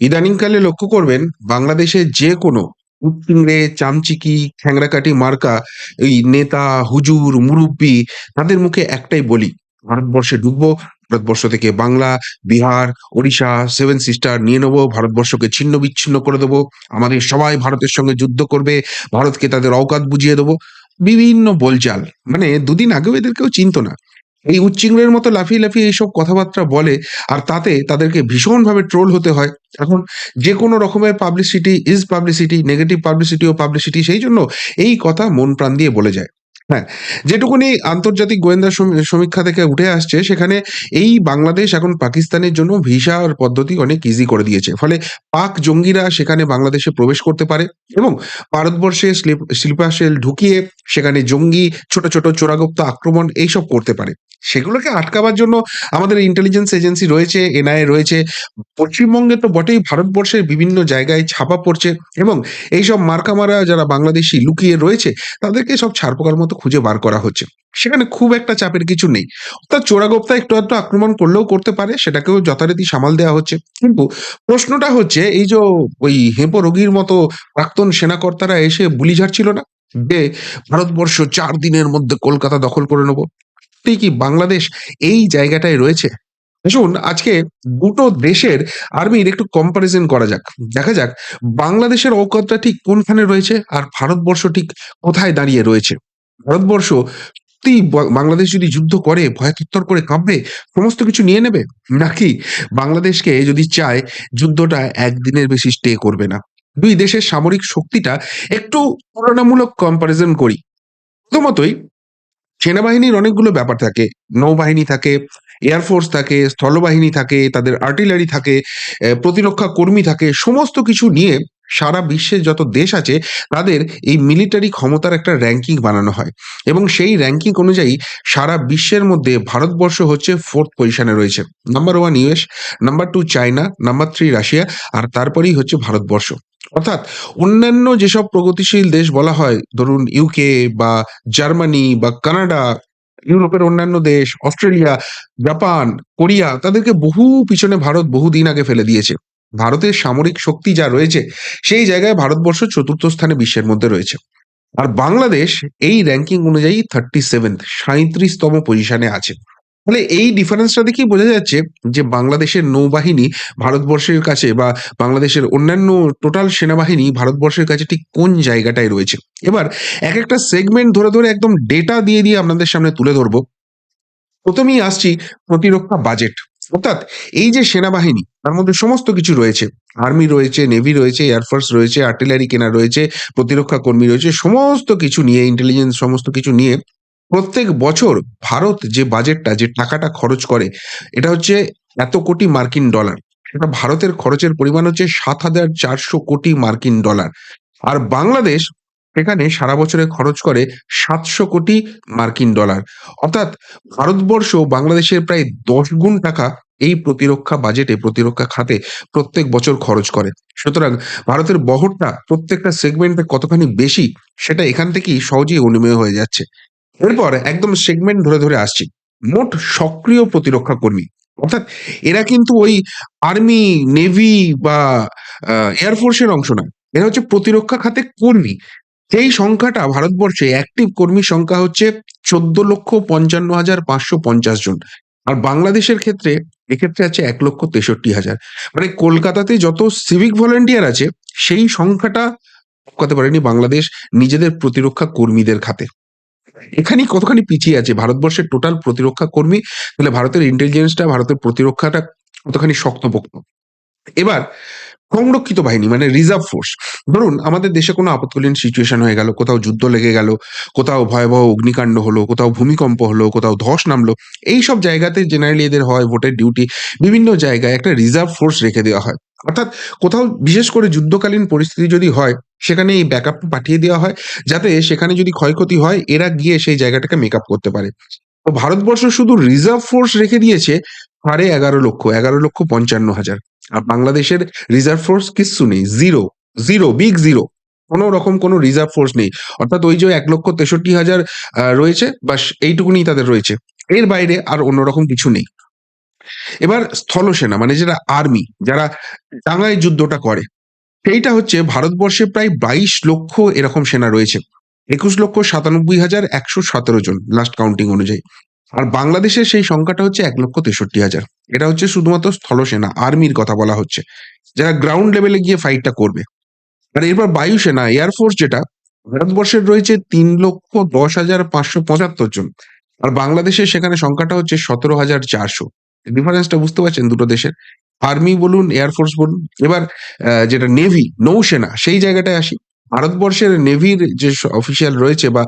ইদানিংকালে লক্ষ্য করবেন বাংলাদেশের যে কোনো উৎপীড়ে, চামচিকি, খ্যাংড়াকাটি মার্কা এই নেতা, হুজুর, মুরুব্বি তাদের মুখে একটাই বলি, "ভারতবর্ষে ঢুকবো, ভারতবর্ষ থেকে বাংলা, বিহার, ওড়িশা, সেভেন সিস্টার নিয়ে নেবো, ভারতবর্ষকে ছিন্ন-বিচ্ছিন্ন করে দেবো। আমাদের সবাই ভারতের সঙ্গে যুদ্ধ করবে, ভারতকে তাদের অওকাত বুঝিয়ে দেবো।" বিভিন্ন বলচাল। মানে দুদিন আগেও এদের কেউ চিনত না। এই উচ্চিংড়ের মতো লাফিয়ে, লাফিয়ে এইসব কথাবার্তা বলে আর তাতে তাদেরকে ভীষণভাবে ট্রোল হতে হয়। এখন যেকোনো রকমের পাবলিসিটি ইস পাবলিসিটি, নেগেটিভ পাবলিসিটিও পাবলিসিটি। সেইজন্য এই কথা মন প্রাণ দিয়ে বলে যায়। হ্যাঁ, যেটুকুনি আন্তর্জাতিক গোয়েন্দা সমীক্ষা থেকে উঠে আসছে সেখানে এই বাংলাদেশ এখন পাকিস্তানের জন্য ভিসার পদ্ধতি অনেক ইজি করে দিয়েছে। ফলে পাক জঙ্গিরা সেখানে বাংলাদেশে প্রবেশ করতে পারে এবং ভারতবর্ষে স্লিপার সেল ঢুকিয়ে সেখানে জঙ্গি, ছোট, ছোট চোরাগোপ্তা আক্রমণ এইসব করতে পারে। সেগুলোকে আটকাবার জন্য আমাদের ইন্টেলিজেন্স এজেন্সি রয়েছে, এনআইএ রয়েছে। পশ্চিমবঙ্গে তো বটেই, ভারতবর্ষের বিভিন্ন জায়গায় ছাপা পড়ছে এবং এইসব মার্কা মারা যারা বাংলাদেশী লুকিয়ে রয়েছে তাদেরকে সব ছারপোকার মতো খুঁজে বার করা হচ্ছে। সেখানে খুব একটা চাপের কিছু নেই। অর্থাৎ চোরাগোপ্তা একটু আধটু আক্রমণ করলেও করতে পারে, সেটাকেও যথারীতি সামাল দেওয়া হচ্ছে। কিন্তু প্রশ্নটা হচ্ছে এই যে ওই হেঁপো রোগীর মতো প্রাক্তন সেনাকর্তারা এসে বুলি ঝাড়ছিল না? যে ভারতবর্ষ ৪ দিনের মধ্যে কলকাতা দখল করে নেব। সত্যিই কি বাংলাদেশ এই জায়গাটায় রয়েছে? আসুন আজকে দুটো দেশের আর্মির একটু কম্পারিজন করা যাক। দেখা যাক বাংলাদেশের অবকাঠটা ঠিক কোনখানে রয়েছে আর ভারতবর্ষ ঠিক কোথায় দাঁড়িয়ে রয়েছে। ভারতবর্ষ সত্যিই বাংলাদেশ যদি যুদ্ধ করে ভয়ে থরথর করে কাঁপবে, সমস্ত কিছু নিয়ে নেবে? নাকি বাংলাদেশকে যদি চায় যুদ্ধটা ১ দিনের বেশি স্টে করবে না? ২ দেশের সামরিক শক্তিটা একটু তুলনামূলক কম্পারিজন করি। প্রথমতই সেনাবাহিনীর অনেকগুলো ব্যাপার থাকে। নৌবাহিনী থাকে, এয়ারফোর্স থাকে, স্থলবাহিনী থাকে, তাদের আর্টিলারি থাকে, প্রতিরক্ষা কর্মী থাকে। সমস্ত কিছু নিয়ে সারা বিশ্বের যত দেশ আছে তাদের এই মিলিটারি ক্ষমতার একটা র‍্যাংকিং বানানো হয়। এবং সেই র‍্যাংকিং অনুযায়ী সারা বিশ্বের মধ্যে ভারতবর্ষ হচ্ছে 4th পজিশনে রয়েছে। Number 1 US, number 2 China, number 3 Russia আর তারপরেই হচ্ছে ভারতবর্ষ। অর্থাৎ অন্যান্য যেসব প্রগতিশীল দেশ বলা হয়, ধরুন ইউকে বা জার্মানি বা কানাডা, ইউরোপের অন্যান্য দেশ, অস্ট্রেলিয়া, জাপান, কোরিয়া তাদেরকে বহু পিছনে ভারত বহুদিন আগে ফেলে দিয়েছে। ভারতের সামরিক শক্তি যা রয়েছে সেই জায়গায় ভারতবর্ষ ৪র্থ স্থানে বিশ্বের মধ্যে রয়েছে। আর বাংলাদেশ এই র‍্যাংকিং অনুযায়ী 37th ৩৭তম পজিশনে আছে। ফলে এই ডিফারেন্সটা দেখেই বোঝা যাচ্ছে যে বাংলাদেশের নৌবাহিনী ভারতবর্ষের কাছে বা বাংলাদেশের অন্যান্য টোটাল সেনাবাহিনী ভারতবর্ষের কাছে ঠিক কোন জায়গাটায় রয়েছে। এবার একেকটা সেগমেন্ট ধরে, ধরে একদম ডেটা দিয়ে, দিয়ে আপনাদের সামনে তুলে ধরব। ১ম এই আসছি প্রতিরক্ষা বাজেট। অর্থাৎ এই যে সেনাবাহিনী তার মধ্যে সমস্ত কিছু রয়েছে। আর্মি রয়েছে, নেভি রয়েছে, এয়ারফোর্স রয়েছে, আর্টিলারি কেনা রয়েছে, প্রতিরক্ষা কর্মী রয়েছে। সমস্ত কিছু নিয়ে ইন্টেলিজেন্স সমস্ত কিছু নিয়ে প্রত্যেক বছর ভারত যে বাজেটটা যে টাকাটা খরচ করে এটা হচ্ছে এত কোটি মার্কিন ডলার। সেটা ভারতের খরচের পরিমাণ হচ্ছে ৭,৪০০ কোটি মার্কিন ডলার। আর বাংলাদেশ সেখানে সারা বছরে খরচ করে ৭০০ কোটি মার্কিন ডলার। অর্থাৎ ভারতবর্ষ বাংলাদেশের প্রায় ১০ গুণ টাকা এই প্রতিরক্ষা বাজেটে, প্রতিরক্ষা খাতে প্রত্যেক বছর খরচ করে। সুতরাং ভারতের বহরটা প্রত্যেকটা সেগমেন্টে কতখানি বেশি সেটা এখান থেকেই সহজেই অনুমেয় হয়ে যাচ্ছে। এরপর একদম সেগমেন্ট ধরে, ধরে আসছি। মোট সক্রিয় প্রতিরক্ষা কর্মী। অর্থাৎ এরা কিন্তু ওই আর্মি, নেভি বা এয়ারফোর্স এর অংশ নয়। এরা হচ্ছে প্রতিরক্ষা খাতে কর্মী। সেই সংখ্যাটা ভারতবর্ষে অ্যাক্টিভ কর্মীর সংখ্যা হচ্ছে ১৪,৫৫,৫৫০ জন। আর বাংলাদেশের ক্ষেত্রে এক্ষেত্রে আছে ১,৬৩,০০০। মানে কলকাতাতে যত সিভিক ভলান্টিয়ার আছে সেই সংখ্যাটা আটকাতে পারেনি বাংলাদেশ নিজেদের প্রতিরক্ষা কর্মীদের খাতে। এখানেই কতখানি পিছিয়ে আছে ভারতবর্ষের টোটাল প্রতিরক্ষা কর্মী, তাহলে ভারতের ইন্টেলিজেন্সটা, ভারতের প্রতিরক্ষাটা কতখানি শক্তপোক্ত। এবার সংরক্ষিত বাহিনী মানে রিজার্ভ ফোর্স। ধরুন আমাদের দেশে কোনো আপৎকালীন সিচুয়েশন হয়ে গেল, কোথাও যুদ্ধ লেগে গেল, কোথাও ভয়াবহ অগ্নিকাণ্ড হলো, কোথাও ভূমিকম্প হলো, কোথাও ধস নামলো। এইসব জায়গাতে জেনারেলি এদের হয় ভোটের ডিউটি। বিভিন্ন জায়গায় একটা রিজার্ভ ফোর্স রেখে দেওয়া হয়। অর্থাৎ কোথাও বিশেষ করে যুদ্ধকালীন পরিস্থিতি যদি হয় সেখানে এই ব্যাকআপ পাঠিয়ে দেওয়া হয় যাতে সেখানে যদি ক্ষয়ক্ষতি হয় এরা গিয়ে সেই জায়গাটাকে মেকআপ করতে পারে। তো ভারতবর্ষ শুধু রিজার্ভ ফোর্স রেখে দিয়েছে ১১,৫০,০০০, ১১,৫৫,০০০। আর বাংলাদেশের রিজার্ভ ফোর্স কিচ্ছু নেই। 0, 0, বিগ 0। কোন রকম কোন রিজার্ভ ফোর্স নেই। অর্থাৎ ওই যে ১,৬৩,০০০ রয়েছে বাস এইটুকুনি তাদের রয়েছে। এর বাইরে আর অন্য রকম কিছু নেই। এবার স্থলসেনা মানে যেটা আর্মি, যারা টাঙ্গায় যুদ্ধটা করে, সেইটা হচ্ছে ভারতবর্ষে প্রায় 22 লক্ষ এরকম সেনা রয়েছে। 21,97,117 জন লাস্ট কাউন্টিং অনুযায়ী। আর বাংলাদেশের সেই সংখ্যাটা হচ্ছে 1,63,000। এটা হচ্ছে শুধুমাত্র স্থলসেনা, আর্মির কথা বলা হচ্ছে, যারা গ্রাউন্ড লেভেলে গিয়ে ফাইটটা করবে। আর এরপর বায়ুসেনা, এয়ারফোর্স যেটা, ভারতবর্ষের রয়েছে 3,10,575 জন। আর বাংলাদেশের সেখানে সংখ্যাটা হচ্ছে 17,400। ডিফারেন্সটা বুঝতে পারছেন দুটো দেশের? আর্মি বলুন, এয়ারফোর্স বলুন। এবার যেটা নেভি, নৌসেনা, সেই জায়গাটায় আসি। ভারতবর্ষের নেভির যে অফিসিয়াল রয়েছে বা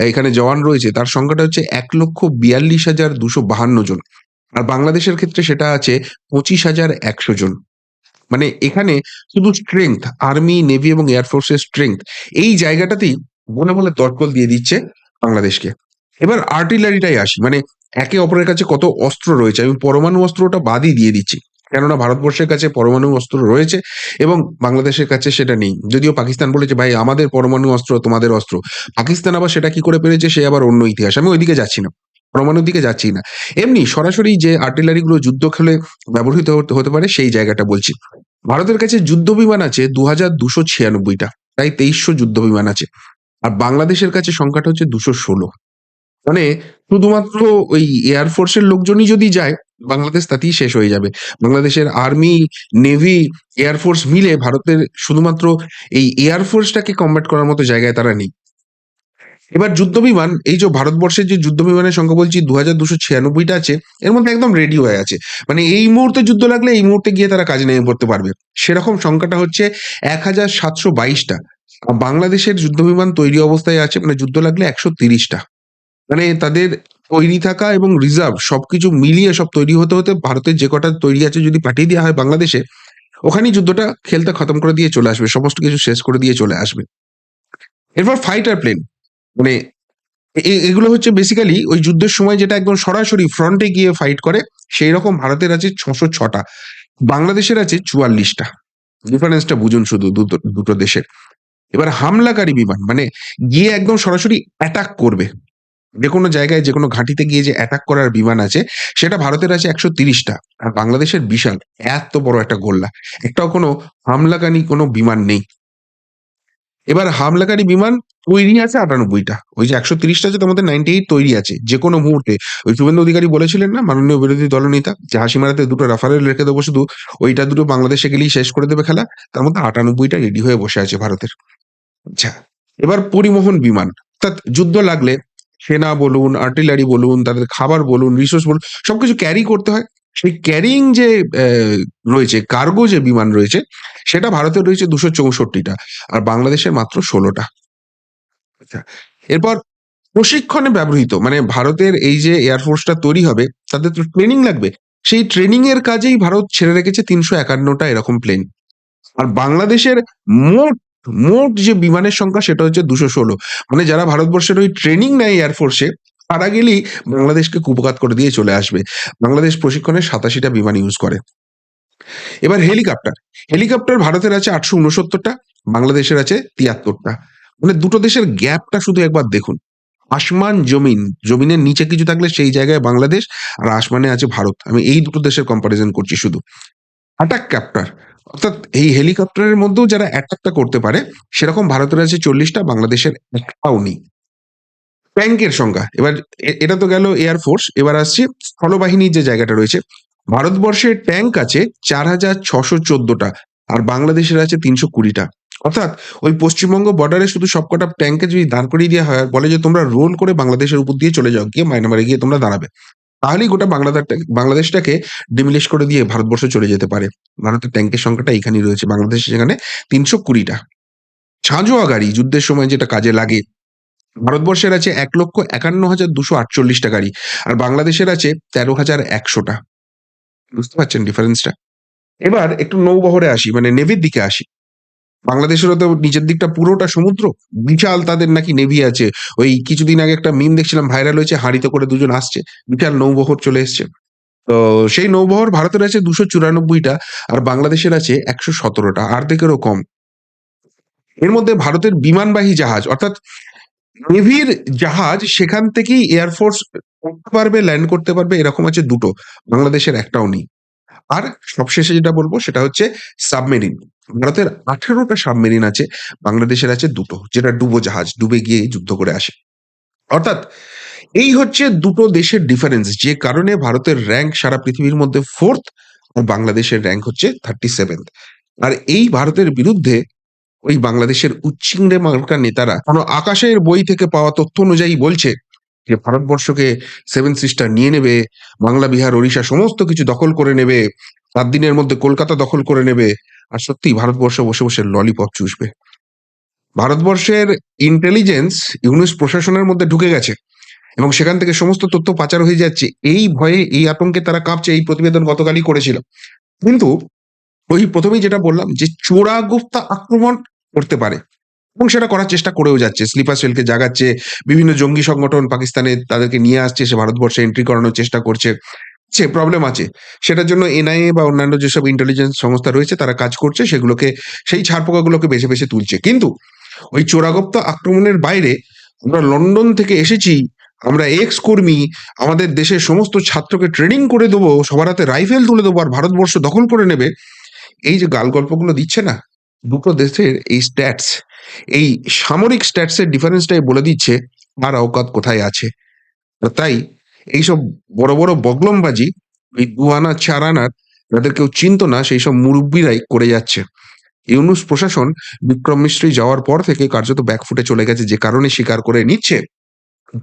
এখানে জওয়ান রয়েছে, তার সংখ্যাটা হচ্ছে 1,42,252 জন। আর বাংলাদেশের ক্ষেত্রে সেটা আছে 25,100 জন। মানে এখানে শুধু স্ট্রেংথ, আর্মি, নেভি এবং এয়ারফোর্সের স্ট্রেংথ, এই জায়গাটাতেই বলে বলে দরকল দিয়ে দিচ্ছে বাংলাদেশকে। এবার আর্টিলারিটাই আসি, মানে একে অপরের কাছে কত অস্ত্র রয়েছে। আমি পরমাণু অস্ত্রটা বাদই দিয়ে দিচ্ছি, কেননা ভারতবর্ষের কাছে পরমাণু অস্ত্র রয়েছে এবং বাংলাদেশের কাছে সেটা নেই। যদিও পাকিস্তান বলেছে ভাই আমাদের পরমাণু অস্ত্র তোমাদের অস্ত্র। পাকিস্তান আবার সেটা কি করে পেরেছে সে আবার অন্য ইতিহাস। আমি ওইদিকে যাচ্ছি না, পরমাণুর দিকে যাচ্ছি না। এমনি সরাসরি যে আর্টিলারি গুলো যুদ্ধ খেলে ব্যবহৃত হতে পারে সেই জায়গাটা বলছি। ভারতের কাছে যুদ্ধ বিমান আছে 2,296টা, প্রায় 2,300 যুদ্ধ বিমান আছে। আর বাংলাদেশের কাছে সংখ্যাটা হচ্ছে 216। মানে শুধুমাত্র ওই এয়ারফোর্সের লোকজনই যদি যায়, বাংলাদেশ তাতেই শেষ হয়ে যাবে। বাংলাদেশের আর্মি, নেভি, এয়ারফোর্স মিলে ভারতের শুধুমাত্র এই এয়ারফোর্সটাকে কমব্যাট করার মতো জায়গায় তারা নেই। এবার যুদ্ধ বিমান, এই যে ভারতবর্ষের যে যুদ্ধ বিমানের সংখ্যা বলছি 2,296টা আছে, এর মধ্যে একদম রেডি হয়ে আছে। মানে এই মুহূর্তে যুদ্ধ লাগলে এই মুহূর্তে গিয়ে তারা কাজে নেমে পড়তে পারবে। সেরকম সংখ্যাটা হচ্ছে 1,722টা। বাংলাদেশের যুদ্ধ বিমান তৈরি অবস্থায় আছে, মানে যুদ্ধ লাগলে 130টা। মানে তাদের তৈরি থাকা এবং রিজার্ভ সবকিছু মিলিয়ে সব তৈরি হতে হতে ভারতের যে কটা তৈরি আছে যদি পাঠিয়ে দেওয়া হয় বাংলাদেশে, ওখানেই যুদ্ধটা খেলতে খতম করে দিয়ে চলে আসবে, সমস্ত কিছু শেষ করে দিয়ে চলে আসবে। এরপর ফাইটার প্লেন, মানে এগুলো হচ্ছে বেসিক্যালি ওই যুদ্ধের সময় যেটা একদম সরাসরি ফ্রন্টে গিয়ে ফাইট করে, সেই রকম ভারতের আছে 606টা, বাংলাদেশের আছে 44টা। ডিফারেন্সটা বুঝুন শুধু দুটো দুটো দেশের। এবার হামলাকারী বিমান, মানে গিয়ে একদম সরাসরি অ্যাটাক করবে, যে কোনো জায়গায় যে কোনো ঘাঁটিতে গিয়ে যে অ্যাটাক করার বিমান আছে, সেটা ভারতের আছে 130টা। আর বাংলাদেশের বিশাল এত বড় একটা গোল্লা, একটাও কোনো হামলাকারী কোনো বিমান নেই। এবার হামলাকারী বিমান তৈরি আছে 98টা। ওই যে 130টা আছে তার মধ্যে 98 তৈরি আছে যে কোনো মুহূর্তে। ওই শুভেন্দু অধিকারী বলেছিলেন না, মাননীয় বিরোধী দলনেতা, যে হাসি মারাতে দুটো রাফারেল রেখে দেবো শুধু, ওইটা দুটো বাংলাদেশে গেলেই শেষ করে দেবে খেলা। তার মধ্যে 98টা রেডি হয়ে বসে আছে ভারতের। আচ্ছা, এবার পরিবহন বিমান, অর্থাৎ যুদ্ধ লাগলে সেনা বলুন, আর্টিলারি বলুন, তাদের খাবার বলুন, রিসোর্স বলুন, সবকিছু ক্যারি করতে হয়। সেই ক্যারিং যে রয়েছে, কার্গো যে বিমান রয়েছে, সেটা ভারতের রয়েছে 264টা, আর বাংলাদেশের মাত্র 16টা। আচ্ছা, এরপর প্রশিক্ষণে ব্যবহৃত, মানে ভারতের এই যে এয়ারফোর্সটা তৈরি হবে, তাদের তো ট্রেনিং লাগবে। সেই ট্রেনিং এর কাজেই ভারত ছেড়ে রেখেছে 351টা এরকম প্লেন। আর বাংলাদেশের মোট মোট যে বিমানের সংখ্যা সেটা হচ্ছে 216। মানে যারা ভারতবর্ষের ওই ট্রেনিং নেয় এয়ারফোর্সে, তারা গেলেই বাংলাদেশকে কুপঘাত করে দিয়ে চলে আসবে। বাংলাদেশ প্রশিক্ষণে 87টা বিমান ইউজ করে। এবার হেলিকপ্টার, হেলিকপ্টার ভারতের আছে 869টা, বাংলাদেশের আছে 73টা। মানে দুটো দেশের গ্যাপটা শুধু একবার দেখুন। আসমান জমিন, জমিনের নিচে কিছু থাকলে সেই জায়গায় বাংলাদেশ, আর আসমানে আছে ভারত। আমি এই দুটো দেশের কম্পারিজন করছি শুধু। অ্যাটাক ক্যাপ্টার, অর্থাৎ এই হেলিকপ্টারের মধ্যেও যারা অ্যাটাকটা করতে পারে, সেরকম ভারতের আছে 40টা, বাংলাদেশের একটাও নেই। ট্যাঙ্কের সংখ্যা, এবার এটা তো গেল এয়ারফোর্স, এবার আসছি স্থলবাহিনীর যে জায়গাটা রয়েছে। ভারতবর্ষের ট্যাঙ্ক আছে 4,614টা, আর বাংলাদেশের আছে 320টা। অর্থাৎ ওই পশ্চিমবঙ্গ বর্ডারে শুধু সবকটা ট্যাঙ্কে যদি দাঁড় করিয়ে দেওয়া হয়, আর বলে যে তোমরা রোল করে বাংলাদেশের উপর দিয়ে চলে যাও, গিয়ে মায়ানমারে গিয়ে তোমরা দাঁড়াবে, তাহলেই গোটা বাংলাদেশটাকে ডিমিলিশ করে দিয়ে ভারতবর্ষ চলে যেতে পারে। ভারতের ট্যাঙ্কের সংখ্যাটা এখানেই রয়েছে, বাংলাদেশে সেখানে 320টা। ঝাঁঝোয়া গাড়ি যুদ্ধের সময় যেটা কাজে লাগে, ভারতবর্ষের আছে 1,51,248টা গাড়ি, আর বাংলাদেশের আছে 13,100টা। বুঝতে পারছেন ডিফারেন্সটা? এবার একটু নৌবহরে আসি, মানে নেভির দিকে আসি। বাংলাদেশেরও তো নিচের দিকটা পুরোটা সমুদ্র, বিশাল তাদের নাকি নেভি আছে। ওই কিছুদিন আগে একটা মিম দেখছিলাম, ভাইরাল হয়েছে, হাঁড়িতে করে দুজন আসছে, বিশাল নৌবহর চলে এসছে। তো সেই নৌবহর ভারতের আছে 294টা, আর বাংলাদেশের আছে 117টা, অর্ধেকেরও কম। এর মধ্যে ভারতের বিমানবাহী জাহাজ, অর্থাৎ নেভির জাহাজ সেখান থেকেই এয়ারফোর্স করতে পারবে, ল্যান্ড করতে পারবে, এরকম আছে ২ টো। বাংলাদেশের একটাও নেই। আর সবশেষে যেটা বলব সেটা হচ্ছে সাবমেরিন। ভারতের ১৮ টা সাবমেরিন আছে, বাংলাদেশের আছে ২ টো। যেটা ডুবোজাহাজ, ডুবে গিয়ে যুদ্ধ করে আসে। অর্থাৎ এই হচ্ছে ২ টো দেশের ডিফারেন্স, যে কারণে ভারতের র‍্যাংক সারা পৃথিবীর মধ্যে 4th আর বাংলাদেশের র‍্যাংক হচ্ছে 37th। আর এই ভারতের বিরুদ্ধে ওই বাংলাদেশের উচ্চিংড়ে মার্কা নেতারা কোন আকাশের বই থেকে পাওয়া তথ্য অনুযায়ী বলছে যে ভারতবর্ষকে 7 সিস্টার নিয়ে নেবে, বাংলা, বিহার, ওড়িশা সমস্ত কিছু দখল করে নেবে, ৭ দিনের মধ্যে কলকাতা দখল করে নেবে। আর সত্যিই ভারতবর্ষ বসে, বসে ললিপপ চুষবে। ভারতবর্ষের ইন্টেলিজেন্স ইউনুস প্রশাসনের মধ্যে ঢুকে গেছে এবং সেখান থেকে সমস্ত তথ্য পাচার হয়ে যাচ্ছে। এই ভয়ে, এই আতঙ্কে তারা কাঁপছে। এই প্রতিবেদন গতকালই করেছিল। কিন্তু ওই ১ম এই যেটা বললাম যে চোরাগুপ্তা আক্রমণ করতে পারে এবং সেটা করার চেষ্টা করেও যাচ্ছে। স্লিপার সেলকে জাগাচ্ছে, বিভিন্ন জঙ্গি সংগঠন পাকিস্তানে তাদেরকে নিয়ে আসছে, সে ভারতবর্ষে এন্ট্রি করানোর চেষ্টা করছে। প্রবলেম আছে। সেটার জন্য এনআইএ বা অন্যান্য যেসব ইন্টেলিজেন্স সংস্থা রয়েছে তারা কাজ করছে, সেগুলোকে সেই ছারপোকাগুলোকে বেছে, বেছে তুলছে। কিন্তু ওই চোরাগুপ্তা আক্রমণের বাইরে আমরা লন্ডন থেকে এসেছি, আমরা এক্স কর্মী, আমাদের দেশের সমস্ত ছাত্রকে ট্রেনিং করে দেবো, সবার হাতে রাইফেল তুলে দেবো আর ভারতবর্ষ দখল করে নেবে। এই যে গালগল্পগুলো দিচ্ছে না, দুটো দেশের এই স্ট্যাটস, এই সামরিক স্ট্যাটস এর ডিফারেন্সটাই বলে দিচ্ছে কার অওকাত কোথায় আছে। তো তাই এইসব বড়, বড় বগলমবাজি ওই ২ আনা ৪ আনার যাদের কেউ চিনত না সেইসব মুরুব্বিরাই করে যাচ্ছে। ইউনুস প্রশাসন বিক্রম মিস্ত্রি যাওয়ার পর থেকে কার্যত ব্যাকফুটে চলে গেছে, যে কারণে স্বীকার করে নিচ্ছে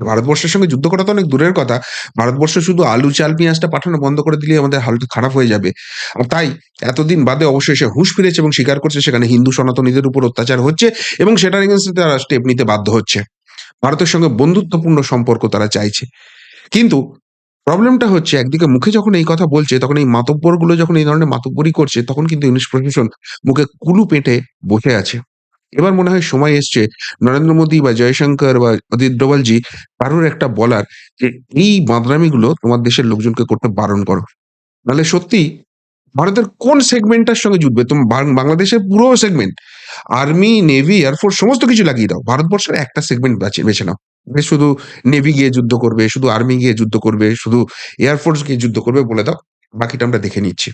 ভারতবর্ষের সঙ্গে যুদ্ধ করা তো অনেক দূরের কথা। ভারতবর্ষ শুধু আলু, চাল, পেঁয়াজটা পাঠানো বন্ধ করে দিলেই আমাদের হালটা খারাপ হয়ে যাবে। আর তাই এতদিন বাদে অবশ্যই সে হুঁশ ফিরেছে এবং স্বীকার করছে সেখানে হিন্দু সনাতনীদের উপর অত্যাচার হচ্ছে এবং সেটার এগেইনস্টে তারা স্টেপ নিতে বাধ্য হচ্ছে। ভারতের সঙ্গে বন্ধুত্বপূর্ণ সম্পর্ক তারা চাইছে। কিন্তু প্রবলেমটা হচ্ছে একদিকে মুখে যখন এই কথা বলছে, তখন এই মাতব্বরগুলো যখন এই ধরনের মাতব্বরি করছে, তখন কিন্তু ইউনুস প্রশাসন মুখে কুলু পেটে বসে আছে। এবার মনে হয় সময় এসছে নরেন্দ্র মোদী বা জয়শঙ্কর বা অজিত ডোভালজি কারোর একটা বলার যে, "এই বাঁদরামিগুলো তোমার দেশের লোকজনকে করতে বারণ করো।" নাহলে সত্যিই ভারতের কোন সেগমেন্টটার সঙ্গে জুটবে? বাংলাদেশের পুরো সেগমেন্ট, আর্মি, নেভি, এয়ারফোর্স সমস্ত কিছু লাগিয়ে দাও। ভারতবর্ষের একটা সেগমেন্ট বেছে নাও। শুধু নেভি গিয়ে যুদ্ধ করবে, শুধু আর্মি গিয়ে যুদ্ধ করবে, শুধু এয়ারফোর্স গিয়ে যুদ্ধ করবে বলে দাও। বাকিটা আমরা দেখে নিচ্ছি।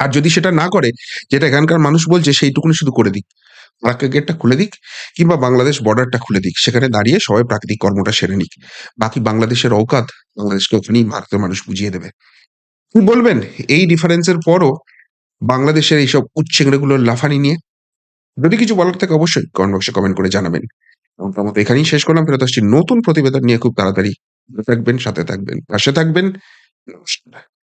আর যদি সেটা না করে, যেটা এখানকার মানুষ বলছে সেইটুকুনি শুধু করে দিক। ফারাক্কা গেটটা খুলে দিক কিংবা বাংলাদেশ বর্ডারটা খুলে দিক। সেখানে দাঁড়িয়ে সবাই প্রাকৃতিক কর্মটা সেরে নিক। বাকি বাংলাদেশের অওকাত বাংলাদেশকে ওখানেই ভারতের মানুষ বুঝিয়ে দেবে। কি বলবেন এই ডিফারেন্স এর পরও বাংলাদেশের এইসব উচ্চিংড়েগুলোর লাফানি নিয়ে? যদি কিছু বলার থাকে অবশ্যই কমেন্ট বক্সে কমেন্ট করে জানাবেন। এমনটার মতো এখানেই শেষ করলাম। ফেরত আসছি নতুন প্রতিবেদন নিয়ে খুব তাড়াতাড়ি। ভালো থাকবেন, সাথে থাকবেন, পাশে থাকবেন। নমস্কার।